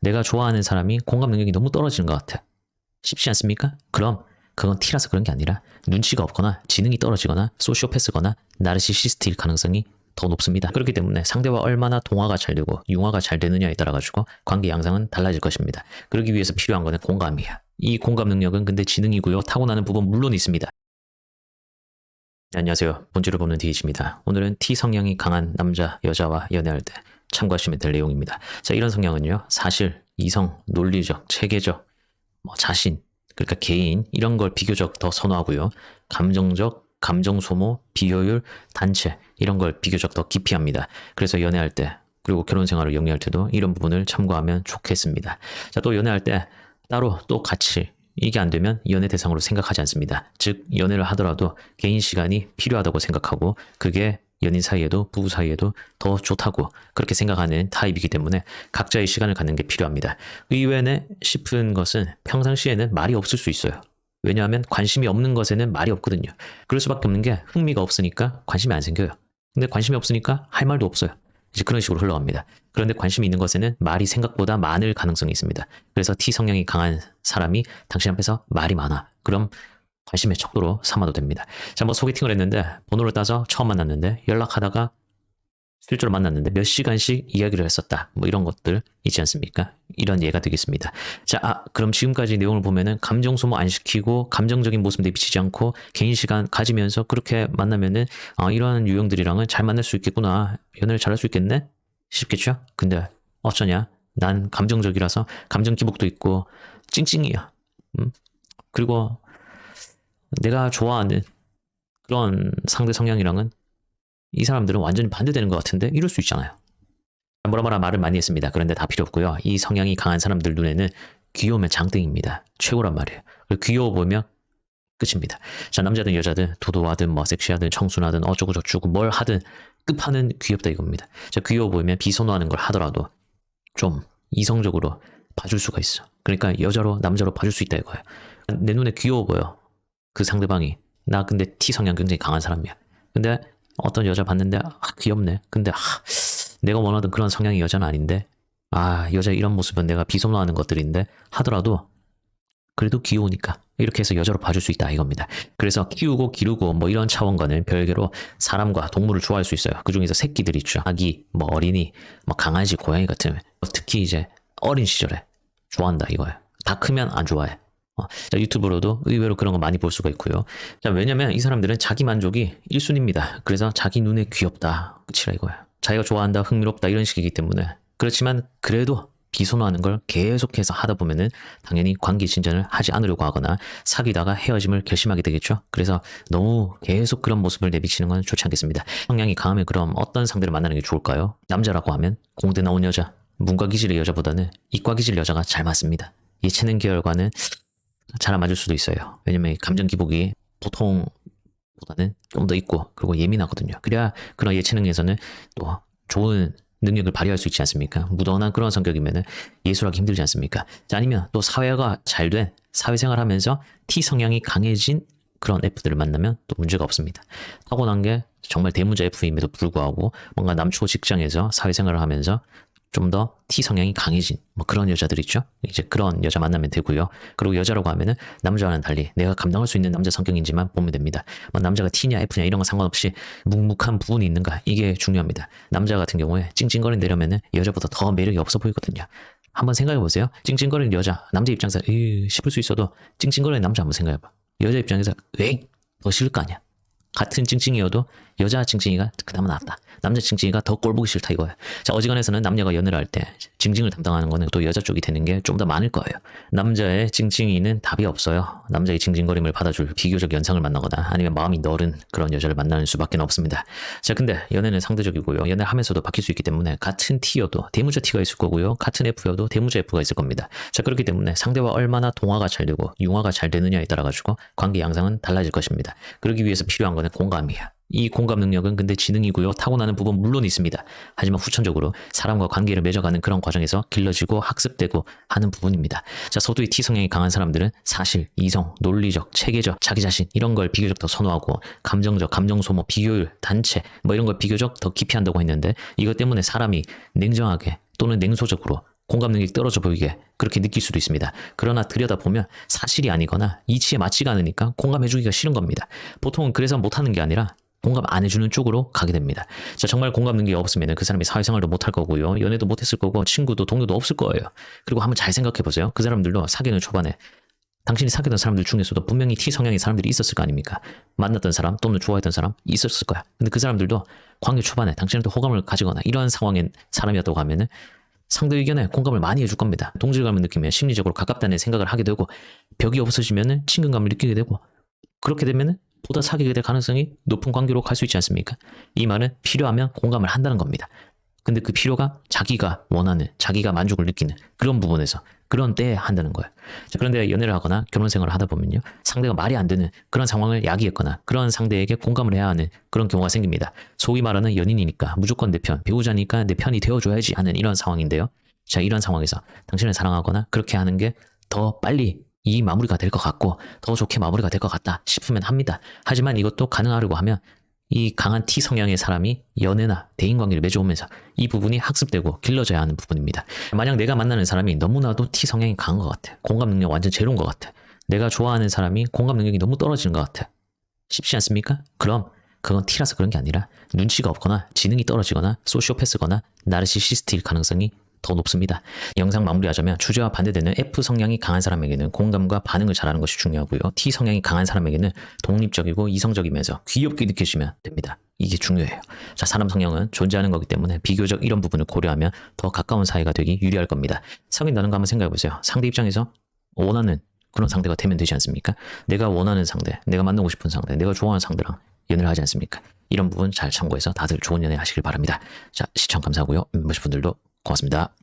내가 좋아하는 사람이 공감 능력이 너무 떨어지는 것 같아. 쉽지 않습니까? 그럼 그건 T라서 그런 게 아니라 눈치가 없거나 지능이 떨어지거나 소시오패스거나 나르시시스트일 가능성이 더 높습니다. 그렇기 때문에 상대와 얼마나 동화가 잘 되고 융화가 잘 되느냐에 따라 가지고 관계 양상은 달라질 것입니다. 그러기 위해서 필요한 거는 공감이야. 이 공감 능력은 근데 지능이고요. 타고나는 부분 물론 있습니다. 안녕하세요. 본질을 보는 DH입니다. 오늘은 T 성향이 강한 남자, 여자와 연애할 때 참고하시면 될 내용입니다. 자, 이런 성향은요. 사실, 이성, 논리적, 체계적, 자신, 그러니까 개인 이런 걸 비교적 더 선호하고요. 감정적, 감정 소모, 비효율, 단체 이런 걸 비교적 더 기피합니다. 그래서 연애할 때 그리고 결혼 생활을 영위할 때도 이런 부분을 참고하면 좋겠습니다. 자, 또 연애할 때 따로 또 같이 이게 안 되면 연애 대상으로 생각하지 않습니다. 즉 연애를 하더라도 개인 시간이 필요하다고 생각하고 그게 연인 사이에도 부부 사이에도 더 좋다고 그렇게 생각하는 타입이기 때문에 각자의 시간을 갖는 게 필요합니다. 의외네 싶은 것은 평상시에는 말이 없을 수 있어요. 왜냐하면 관심이 없는 것에는 말이 없거든요. 그럴 수밖에 없는 게 흥미가 없으니까 관심이 안 생겨요. 근데 관심이 없으니까 할 말도 없어요. 이제 그런 식으로 흘러갑니다. 그런데 관심이 있는 것에는 말이 생각보다 많을 가능성이 있습니다. 그래서 T 성향이 강한 사람이 당신 앞에서 말이 많아. 그럼 관심의 척도로 삼아도 됩니다. 자, 소개팅을 했는데 번호를 따서 처음 만났는데 연락하다가 실제로 만났는데 몇 시간씩 이야기를 했었다. 이런 것들 있지 않습니까? 이런 예가 되겠습니다. 자, 그럼 지금까지 내용을 보면은 감정 소모 안 시키고 감정적인 모습 내비치지 않고 개인 시간 가지면서 그렇게 만나면은 이런 유형들이랑은 잘 만날 수 있겠구나. 연애를 잘할 수 있겠네? 싶겠죠? 근데 어쩌냐? 난 감정적이라서 감정 기복도 있고 찡찡이야. 그리고 내가 좋아하는 그런 상대 성향이랑은 이 사람들은 완전히 반대되는 것 같은데 이럴 수 있잖아요. 뭐라 말을 많이 했습니다. 그런데 다 필요 없고요. 이 성향이 강한 사람들 눈에는 귀여우면 장땡입니다. 최고란 말이에요. 귀여워 보이면 끝입니다. 자, 남자든 여자든 도도하든 섹시하든 청순하든 어쩌고 저쩌고 뭘 하든 끝판은 귀엽다 이겁니다. 자, 귀여워 보이면 비선호하는 걸 하더라도 좀 이성적으로 봐줄 수가 있어. 그러니까 여자로 남자로 봐줄 수 있다 이거예요. 내 눈에 귀여워 보여. 그 상대방이. 나 근데 T 성향 굉장히 강한 사람이야. 근데 어떤 여자 봤는데 귀엽네. 근데 내가 원하던 그런 성향의 여자는 아닌데 여자 이런 모습은 내가 비선호하는 것들인데 하더라도 그래도 귀여우니까 이렇게 해서 여자로 봐줄 수 있다 이겁니다. 그래서 키우고 기르고 이런 차원과는 별개로 사람과 동물을 좋아할 수 있어요. 그 중에서 새끼들 있죠. 아기, 어린이, 강아지, 고양이 같은 특히 이제 어린 시절에 좋아한다 이거예요. 다 크면 안 좋아해. 자, 유튜브로도 의외로 그런 거 많이 볼 수가 있고요. 자, 왜냐면 이 사람들은 자기 만족이 1순위입니다. 그래서 자기 눈에 귀엽다. 끝이라 이거예요. 자기가 좋아한다, 흥미롭다 이런 식이기 때문에. 그렇지만 그래도 비선호하는 걸 계속해서 하다 보면은 당연히 관계 진전을 하지 않으려고 하거나 사귀다가 헤어짐을 결심하게 되겠죠. 그래서 너무 계속 그런 모습을 내비치는 건 좋지 않겠습니다. 성향이 강하면 그럼 어떤 상대를 만나는 게 좋을까요? 남자라고 하면 공대 나온 여자, 문과 기질의 여자보다는 이과 기질 여자가 잘 맞습니다. 예체능 계열과는 잘 안 맞을 수도 있어요. 왜냐면 감정 기복이 보통보다는 좀 더 있고 그리고 예민하거든요. 그래야 그런 예체능에서는 또 좋은 능력을 발휘할 수 있지 않습니까? 무던한 그런 성격이면 예술하기 힘들지 않습니까? 자, 아니면 또 사회가 잘 된 사회생활 하면서 T 성향이 강해진 그런 F들을 만나면 또 문제가 없습니다. 타고난 게 정말 대문자 F임에도 불구하고 뭔가 남초 직장에서 사회생활을 하면서 좀 더 T 성향이 강해진 그런 여자들 있죠. 이제 그런 여자 만나면 되고요. 그리고 여자라고 하면은 남자와는 달리 내가 감당할 수 있는 남자 성격인지만 보면 됩니다. 남자가 T냐 F냐 이런 거 상관없이 묵묵한 부분이 있는가 이게 중요합니다. 남자 같은 경우에 찡찡거리려면은 여자보다 더 매력이 없어 보이거든요. 한번 생각해 보세요. 찡찡거리는 여자 남자 입장에서 싶을 수 있어도 찡찡거리는 남자 한번 생각해봐. 여자 입장에서 더 싫을 거 아니야. 같은 찡찡이어도 여자 찡찡이가 그나마 낫다. 남자 찡찡이가 더 꼴보기 싫다 이거예요. 자, 어지간해서는 남녀가 연애를 할 때 찡찡을 담당하는 거는 또 여자 쪽이 되는 게 좀 더 많을 거예요. 남자의 찡찡이는 답이 없어요. 남자의 찡찡거림을 받아줄 비교적 연상을 만나거나 아니면 마음이 너른 그런 여자를 만나는 수밖에 없습니다. 자, 근데 연애는 상대적이고요. 연애를 하면서도 바뀔 수 있기 때문에 같은 T여도 대문자 T가 있을 거고요. 같은 F여도 대문자 F가 있을 겁니다. 자, 그렇기 때문에 상대와 얼마나 동화가 잘 되고 융화가 잘 되느냐에 따라 가지고 관계 양상은 달라질 것입니다. 그러기 위해서 필요한 거는 공감이야. 이 공감 능력은 근데 지능이고요. 타고나는 부분 물론 있습니다. 하지만 후천적으로 사람과 관계를 맺어가는 그런 과정에서 길러지고 학습되고 하는 부분입니다. 자, 서두의 T 성향이 강한 사람들은 사실, 이성, 논리적, 체계적, 자기 자신 이런 걸 비교적 더 선호하고 감정적, 감정 소모, 비효율, 단체 이런 걸 비교적 더 기피한다고 했는데 이것 때문에 사람이 냉정하게 또는 냉소적으로 공감 능력이 떨어져 보이게 그렇게 느낄 수도 있습니다. 그러나 들여다보면 사실이 아니거나 이치에 맞지가 않으니까 공감해주기가 싫은 겁니다. 보통은 그래서 못하는 게 아니라 공감 안 해주는 쪽으로 가게 됩니다. 자, 정말 공감 능력이 없으면 그 사람이 사회생활도 못할 거고요. 연애도 못했을 거고 친구도 동료도 없을 거예요. 그리고 한번 잘 생각해 보세요. 그 사람들도 사귀는 초반에 당신이 사귀던 사람들 중에서도 분명히 T 성향의 사람들이 있었을 거 아닙니까? 만났던 사람 또는 좋아했던 사람 있었을 거야. 근데 그 사람들도 관계 초반에 당신한테 호감을 가지거나 이러한 상황의 사람이었다고 하면은 상대 의견에 공감을 많이 해줄 겁니다. 동질감을 느끼면 심리적으로 가깝다는 생각을 하게 되고 벽이 없어지면은 친근감을 느끼게 되고 그렇게 되면은 보다 사귀게 될 가능성이 높은 관계로 갈 수 있지 않습니까? 이 말은 필요하면 공감을 한다는 겁니다. 근데 그 필요가 자기가 원하는, 자기가 만족을 느끼는 그런 부분에서 그런 때에 한다는 거예요. 자, 그런데 연애를 하거나 결혼 생활을 하다 보면요. 상대가 말이 안 되는 그런 상황을 야기했거나 그런 상대에게 공감을 해야 하는 그런 경우가 생깁니다. 소위 말하는 연인이니까 무조건 내 편, 배우자니까 내 편이 되어줘야지 하는 이런 상황인데요. 자, 이런 상황에서 당신을 사랑하거나 그렇게 하는 게 더 빨리 이 마무리가 될 것 같고 더 좋게 마무리가 될 것 같다 싶으면 합니다. 하지만 이것도 가능하려고 하면 이 강한 T 성향의 사람이 연애나 대인관계를 맺어오면서 이 부분이 학습되고 길러져야 하는 부분입니다. 만약 내가 만나는 사람이 너무나도 T 성향이 강한 것 같아. 공감 능력 완전 제로인 것 같아. 내가 좋아하는 사람이 공감 능력이 너무 떨어지는 것 같아. 쉽지 않습니까? 그럼 그건 T라서 그런 게 아니라 눈치가 없거나 지능이 떨어지거나 소시오패스거나 나르시시스트일 가능성이 더 높습니다. 영상 마무리하자면 주제와 반대되는 F 성향이 강한 사람에게는 공감과 반응을 잘하는 것이 중요하고요. T 성향이 강한 사람에게는 독립적이고 이성적이면서 귀엽게 느껴지면 됩니다. 이게 중요해요. 자, 사람 성향은 존재하는 거기 때문에 비교적 이런 부분을 고려하면 더 가까운 사이가 되기 유리할 겁니다. 사귄다는 거 한번 생각해보세요. 상대 입장에서 원하는 그런 상대가 되면 되지 않습니까? 내가 원하는 상대, 내가 만나고 싶은 상대, 내가 좋아하는 상대랑 연애를 하지 않습니까? 이런 부분 잘 참고해서 다들 좋은 연애 하시길 바랍니다. 자, 시청 감사하고요. 멤버십 분들도 고맙습니다.